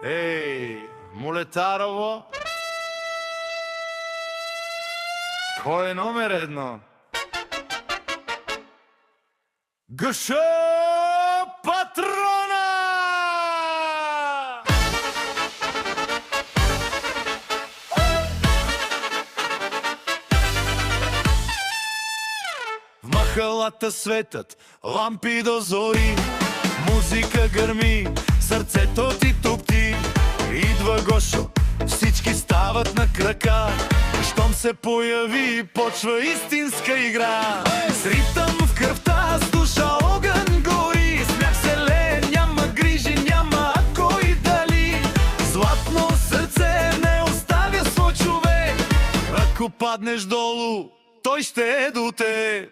Ей, Молетарово, кой е номер едно? ГШ Патрона! В махалата светят лампи до зори, музика гърми, сърцето ти тупти. Идва Гошо, всички стават на крака, щом се появи, почва истинска игра. С ритъм в кръвта, с душа огън гори, смях се лее, няма грижи, няма кой дали. Златно сърце не оставя свой човек, ако паднеш долу, той ще е до те.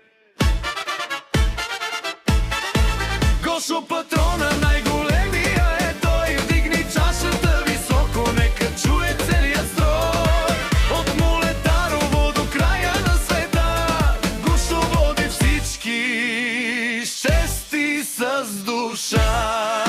Гошо Патрона, най-големия е той. Вдигни чашата високо, нека чуе целият строй. От Молетарово до края на света, Гошо води всички шести с душа.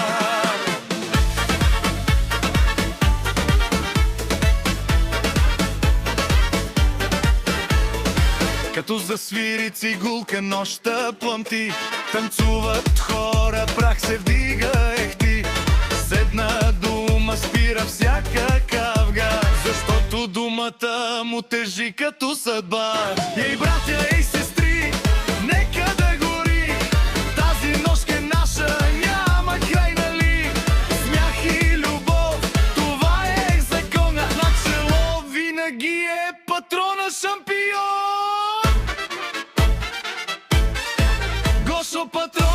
Като засвири цигулка, нощта плъмти, танцуват хора, прах се вдига ехти. С една дума спира всяка кавга, защото думата му тежи като съдба. Ей, братя, ей, сестри, нека да гори, тази нощ е наша, няма край, нали? Смях и любов, това е закона, на чело винаги е Патрона шампион. Гошо Патрона.